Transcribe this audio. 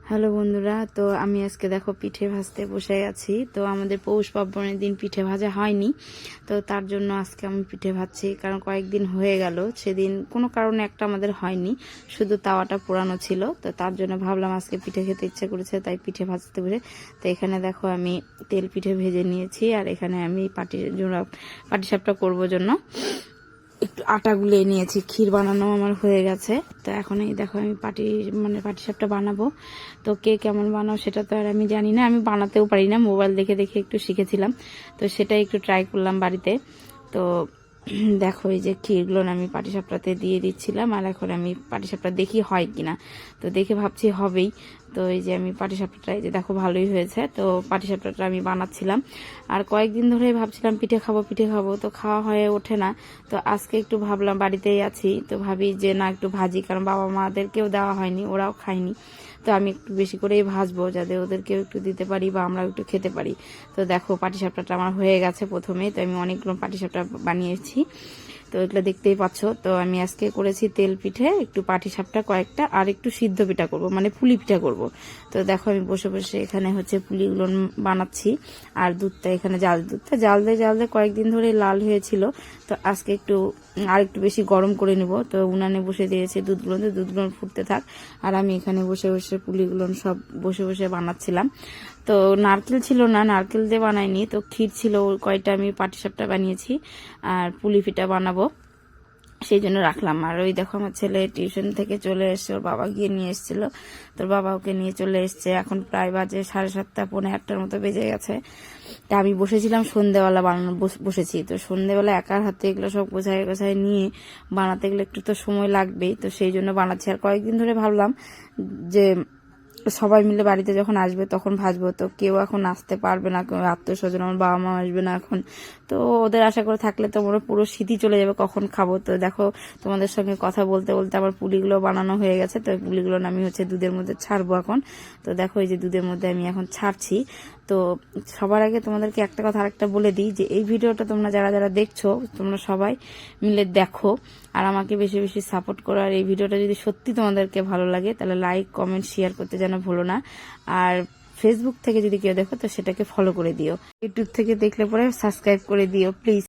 Hello বন্ধুরা, তো আমি আজকে দেখো পিঠে ভাজতে বসে আছি। তো আমাদের পৌষ পার্বণের দিন পিঠে ভাজা হয়নি, তো তার জন্য আজকে আমি পিঠে ভাজছি। কারণ কয়েকদিন হয়ে গেল, সেদিন কোনো কারণে একটা আমাদের হয়নি, শুধু তাওয়াটা পুরানো ছিল। তো তার জন্য ভাবলাম আজকে পিঠে খেতে ইচ্ছে করেছে, তাই পিঠে ভাজতে বসে। তো এখানে দেখো আমি তেল পিঠে ভেজে নিয়েছি, আর এখানে আমি পাটিসাপটা করবো জন্য একটু আটা গুলিয়ে নিয়েছি। ক্ষীর বানানো আমার হয়ে গেছে। তো এখন এই দেখো আমি পাটিসাপটা বানাবো। তো কে কেমন বানাও সেটা তো আর আমি জানি না, আমি বানাতেও পারি না, মোবাইল দেখে দেখে একটু শিখেছিলাম, তো সেটাই একটু ট্রাই করলাম বাড়িতে। তো দেখো এই যে ক্ষীরগুলো আমি পাটিসাপটাতে দিয়ে দিচ্ছিলাম, আর এখন আমি পাটিসাপটা দেখি হয় কিনা। তো দেখে ভাবছি হবেই। তো এই যে আমি পাটিসাপটাটা এই যে দেখো ভালোই হয়েছে। তো পাটিসাপটাটা আমি বানাচ্ছিলাম, আর কয়েকদিন ধরেই ভাবছিলাম পিঠে খাবো, তো খাওয়া হয়ে ওঠে না। তো আজকে একটু ভাবলাম, বাড়িতেই আছি তো ভাবি যে না একটু ভাজি, কারণ বাবা মাদেরকেও দেওয়া হয়নি, ওরাও খায়নি। তো আমি একটু বেশি করেই ভাজবো, যাতে ওদেরকেও একটু দিতে পারি বা আমরাও একটু খেতে পারি। তো দেখো পাটিসাপটাটা আমার হয়ে গেছে প্রথমেই। তো আমি অনেকগুলো পাটিসাপটা বানিয়েছি, তো এগুলো দেখতেই পাচ্ছ। তো আমি আজকে করেছি তেল পিঠে, একটু পাটিসাপটা কয়েকটা, আর একটু সিদ্ধ পিঠা করব, মানে পুলি পিঠা করব। তো দেখো আমি বসে বসে এখানে পুলিগুলো বানাচ্ছি, আর দুধটা এখানে দুধটা জাল দিয়ে কয়েকদিন ধরে লাল হয়েছিল। তো আজকে আর একটু বেশি গরম করে নিব। তো উনানে বসে দিয়েছি দুধগুলো ফুটতে থাক, আর আমি এখানে বসে বসে পুলিগুলো সব বসে বসে বানাচ্ছিলাম। তো নারকেল ছিল না, নারকেল দিয়ে বানাইনি, তো ক্ষীর ছিল কয়টা, আমি পাটিসাপটা বানিয়েছি আর পুলি পিঠা বানাবো, সেই জন্য রাখলাম। আর ওই দেখো আমার ছেলে টিউশন থেকে চলে এসছে, ওর বাবা গিয়ে নিয়ে এসেছিল, তোর বাবা ওকে নিয়ে চলে এসছে। এখন প্রায় বাজে 7:30 পৌনে 8টার মতো বেজে গেছে। তা আমি বসেছিলাম সন্ধ্যেবেলা বানানো, বসেছি। তো সন্ধ্যেবেলা একার হাতে এগুলো সব গোছায় নিয়ে বানাতে গেলে একটু তো সময় লাগবেই, তো সেই জন্য বানাচ্ছি। আর কয়েকদিন ধরে ভাবলাম যে সবাই মিলে বাড়িতে যখন আসবে তখন ভাজবো। তো কেউ এখন আসতে পারবে না, কেউ আত্মীয় স্বজন, আমার বাবা মা আসবে না এখন। তো ওদের আশা করে থাকলে তো আমার পুরো স্মৃতি চলে যাবে কখন খাবো। তো দেখো তোমাদের সঙ্গে কথা বলতে বলতে আমার পুলিগুলো বানানো হয়ে গেছে। তো পুলিগুলো আমি দুধের মধ্যে ছাড়বো এখন। তো দেখো এই যে দুধের মধ্যে আমি এখন ছাড়ছি। তো সবার আগে তোমাদেরকে একটা কথা আরেকটা বলে দিই, যে এই ভিডিওটা তোমরা যারা যারা দেখছো, তোমরা সবাই মিলে দেখো, আর আমাকে বেশি বেশি সাপোর্ট করো। আর এই ভিডিওটা যদি সত্যি তোমাদেরকে ভালো লাগে, তাহলে লাইক কমেন্ট শেয়ার করতে যেন ভুলো না। আর ফেসবুক থেকে যদি কেউ দেখো, তো সেটাকে ফলো করে দিও। ইউটিউব থেকে দেখলে পরে সাবস্ক্রাইব করে দিও প্লিজ।